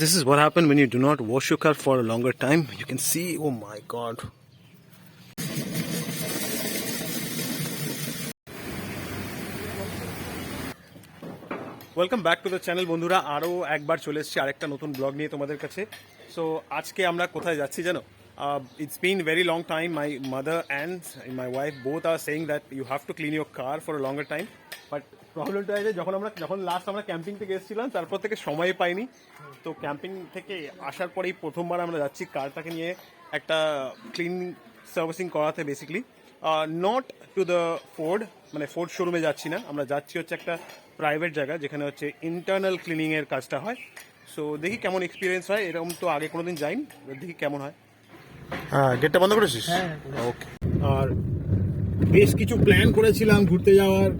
This is what happens when you do not wash your car for a longer time. You can see, oh my god. Welcome back to the channel বন্ধুরা, আরও একবার চলে এসেছি আরেকটা নতুন blog নিয়ে তোমাদের কাছে। সো আজকে আমরা কোথায় যাচ্ছি জানো? It's been very long time. My mother and my wife both are saying that you have to clean your car for a longer time. But প্রবলেমটা আছে যখন লাস্ট আমরা ক্যাম্পিং থেকে এসেছিলাম তারপর থেকে সময় পাইনি। তো ক্যাম্পিং থেকে আসার পরেই প্রথমবার আমরা যাচ্ছি কারটাকে নিয়ে একটা ক্লিন সার্ভিসিং করাতে basically. Not to the Ford, মানে ফোর্ড শোরুমে যাচ্ছি না, আমরা যাচ্ছি হচ্ছে একটা প্রাইভেট জায়গা যেখানে হচ্ছে ইন্টারনাল ক্লিনিংয়ের কাজটা হয়। সো দেখি কেমন এক্সপিরিয়েন্স হয়, এরকম তো আগে কোনোদিন যাইনি, দেখি কেমন হয়। হ্যাঁ, গেটটা বন্ধ করেছিস? হ্যাঁ, ওকে। আর বেশ কিছু প্ল্যান করেছিলাম ঘুরতে যাওয়ার,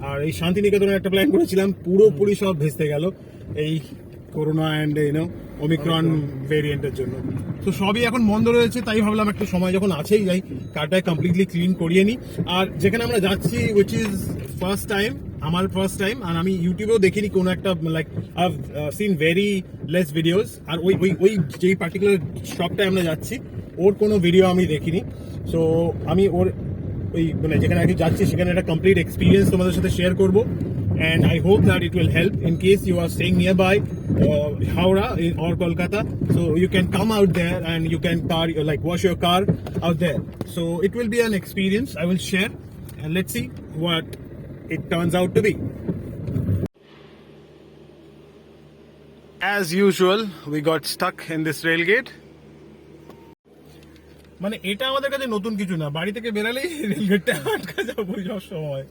আর এই শান্তিনিকেতনের একটা প্ল্যান করেছিলাম, পুরোপুরি সব ভেস্তে গেল এই করোনা অ্যান্ড ওমিক্রন ভেরিয়েন্টের জন্য। তো সবই এখন বন্ধ রয়েছে, তাই ভাবলাম একটু সময় যখন আছেই যাই কারটায় কমপ্লিটলি ক্লিন করিয়ে নিই। আর যেখানে আমরা যাচ্ছি উইচ ইজ ফার্স্ট টাইম, আমার ফার্স্ট টাইম, আর আমি ইউটিউবেও দেখিনি কোনো একটা, like I have seen very less videos. আর ওই যেই পার্টিকুলার শপটায় আমরা যাচ্ছি ওর কোনো ভিডিও আমি দেখিনি। সো আমি ওর ওই মানে যেখানে আগে যাচ্ছি সেখানে একটা কমপ্লিট এক্সপিরিয়েন্স তোমাদের সাথে শেয়ার করবো। And I hope that it will help in case you are staying nearby Howrah or Kolkata. So you can come out there and you can wash your car out there. So it will be an experience I will share, and let's see what it turns out to be. As usual, we got stuck in this rail gate. মানে এটা আমাদের কাছে নতুন কিছু না, বাড়ি থেকে বেরালেই rail গেটটা আটকা যাবো সব সময়।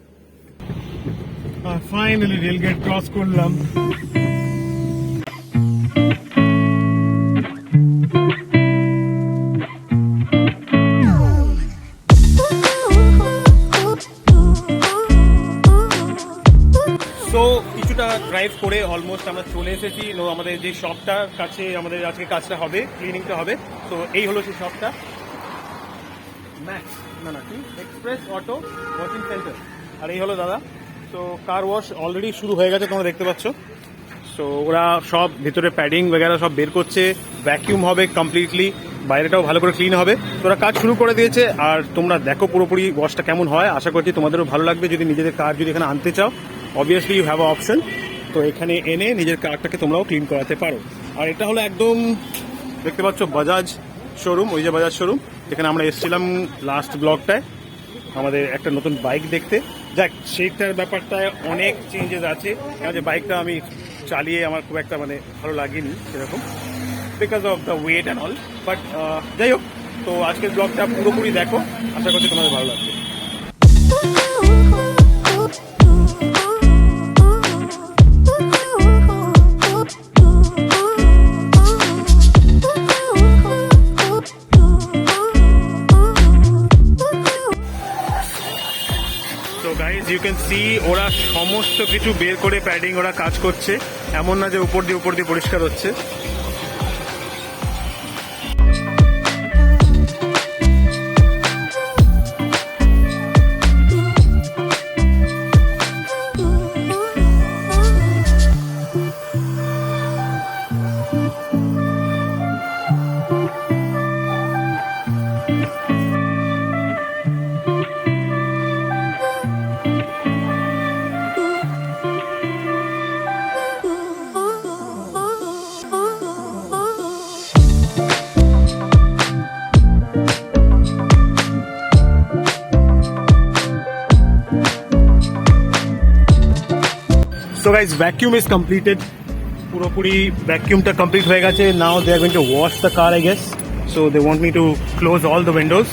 ফাইনালি রেল গেট ক্রস করলাম। সো কিছুটা ড্রাইভ করে অলমোস্ট আমরা চলে এসেছি আমাদের যে শপটার কাছে আমাদের আজকে কাজটা হবে, ক্লিনিংটা হবে। তো এই হলো সেই শপটা, ম্যাক্স না কি এক্সপ্রেস অটো ওয়াশিং সেন্টার। আর এই হলো দাদা। তো কার ওয়াশ অলরেডি শুরু হয়ে গেছে, তোমরা দেখতে পাচ্ছ। সো ওরা সব ভেতরে প্যাডিং বগেরা সব বের করছে, ভ্যাকিউম হবে কমপ্লিটলি, বাইরেটাও ভালো করে ক্লিন হবে। তোরা কাজ শুরু করে দিয়েছে, আর তোমরা দেখো পুরোপুরি ওয়াশটা কেমন হয়। আশা করছি তোমাদেরও ভালো লাগবে। যদি নিজেদের কার যদি এখানে আনতে চাও, obviously you have a option. তো এখানে এনে নিজের কারটাকে তোমরাও ক্লিন করাতে পারো। আর এটা হলো একদম দেখতে পাচ্ছ বাজাজ শোরুম, ওই যে বাজাজ শোরুম যেখানে আমরা এসেছিলাম লাস্ট ব্লগটায় আমাদের একটা নতুন বাইক দেখতে। যাক, সেইটার ব্যাপারটায় অনেক চেঞ্জেস আছে, কারণ যে বাইকটা আমি চালিয়ে আমার খুব একটা মানে ভালো লাগেনি সেরকম, because of the weight and all. But যাই হোক, তো আজকের ব্লগটা পুরোপুরি দেখো, আশা করছি তোমাদের ভালো লাগবে। ইউ ক্যান সি ওরা সমস্ত কিছু বের করে প্যাডিং ওরা কাজ করছে, এমন না যে উপর দিয়ে পরিষ্কার হচ্ছে। So guys, vacuum is completed. পুরোপুরি ভ্যাকিউমটা কমপ্লিট হয়ে গেছে। Now they are going to wash the car, I guess. So they want me to close all the windows.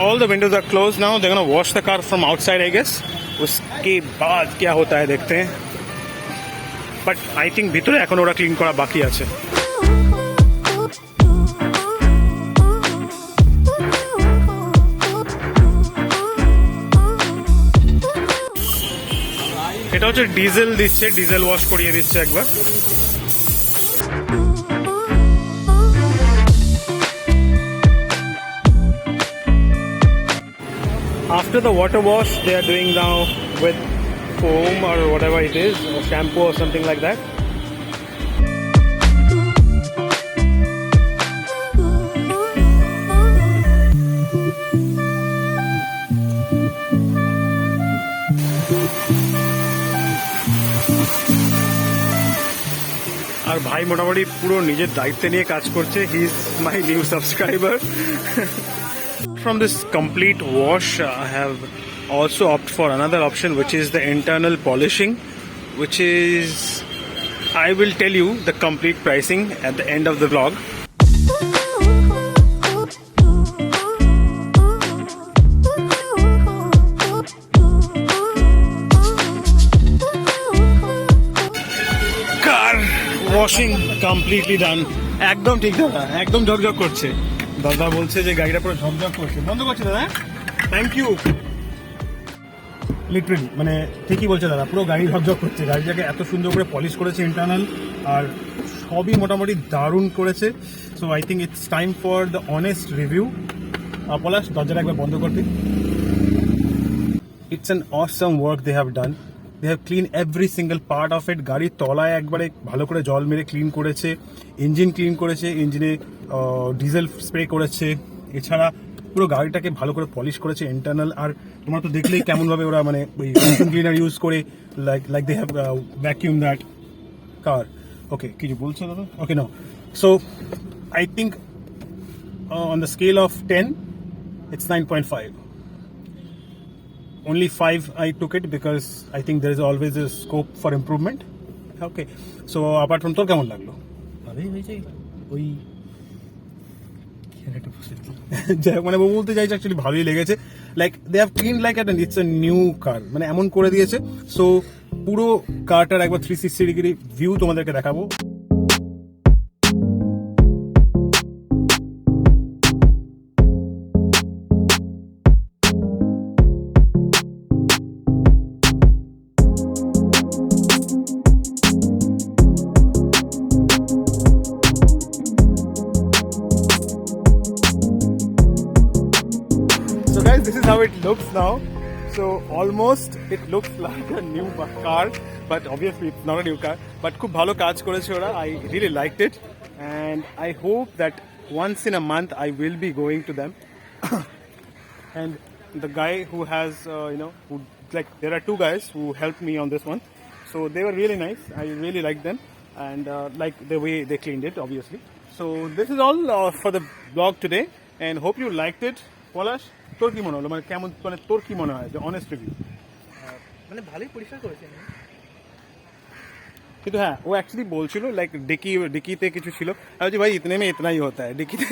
All the windows are closed now. They're going to wash the car from outside, I guess. उसके बाद क्या होता है देखते हैं। But I think ভিতরে এখন ওরা ক্লিন করা বাকি আছে। এটা হচ্ছে ডিজেল দিচ্ছে, ডিজেল ওয়াশ করিয়ে দিচ্ছে একবার। after the water wash they are doing now with foam or whatever it is, or shampoo or something like that. আর ভাই মোটামুটি পুরো নিজের দায়িত্বে নিয়ে কাজ করছে. He is my new subscriber. From this complete wash, I have also opted for another option, which is the internal polishing, which is, I will tell you the complete pricing at the end of the vlog. Car washing completely done. একদম ঠিক দাদা, একদম ঝকঝক করছে. দাদা বলছে যে গাড়িটা পুরো ঝকঝক করছে. বন্ধ করছে দাদা, থ্যাংক ইউ. লিটারেলি মানে ঠিকই বলছে দাদা, পুরো গাড়ি ঝকঝক করছে. গাড়িটাকে এত সুন্দর করে পলিশ করেছে ইন্টারনাল, আর সবই মোটামুটি দারুণ করেছে. So I think it's time for the honest review. Palash, দরজাটা একবার বন্ধ করতে. It's an awesome work they have done. They have clean every single part of it. গাড়ির তলায় একবারে ভালো করে জল মেরে ক্লিন করেছে, ইঞ্জিন ক্লিন করেছে, ইঞ্জিনে ডিজেল স্প্রে করেছে, এছাড়া পুরো গাড়িটাকে ভালো করে পলিশ করেছে ইন্টারনাল. আর তোমরা তো দেখলেই কেমনভাবে ওরা মানে ওই ভ্যাকুম ক্লিনার ইউজ করে like they have vacuum that car. Okay, কিছু বলছো দাদা? Okay, no. So I think on the scale of 10 it's 9.5. Only 5 I took it because I think there is always a scope for improvement. Okay, so apart from তোর কেমন লাগলো? ভালোই হয়েছে. ওই যাই হোক, মানে বলতে চাইছি অ্যাকচুয়ালি ভালোই লেগেছে. Like they have clean like at it's a new car, মানে এমন করে দিয়েছে. সো পুরো কারটার একবার 360 ডিগ্রি ভিউ তোমাদেরকে দেখাবো. So guys, this is how it looks now. So almost it looks like a new car, but obviously it's not a new car. But খুব ভালো কাজ করেছে ওরা. I really liked it, and I hope that once in a month I will be going to them. And the guy who has, who, like, there are two guys who helped me on this one. So they were really nice. I really liked them, and like the way they cleaned it, obviously. So this is all for the vlog today, and hope you liked it. পলাশ, তোর কি মনে হলো? মানে কেমন, মানে তোর কি মনে হয় যে অনেস্ট রিভিউ? মানে ভালোই পরিষ্কার করেছে. কিন্তু হ্যাঁ, ও অ্যাকচুয়ালি বলছিল লাইক ডিকিতে কিছু ছিল. আমি বলছি ভাই ইতনে মে ইতনা হি হোতা হ্যায়. ডিকিতে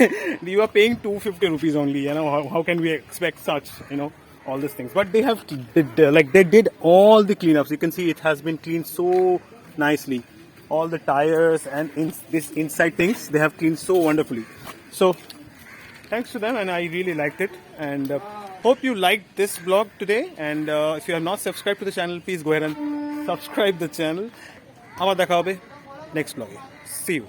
you are paying 250 rupees only, how can we expect such, all these things. But they have they did all the cleanups. You can see it has been cleaned so nicely. All the tires and this inside things they have cleaned so wonderfully. So thanks to them, and I really liked it, and hope you liked this vlog today. And if you have not subscribed to the channel, please go ahead and subscribe the channel. আবার দেখা হবে next vlog. See you.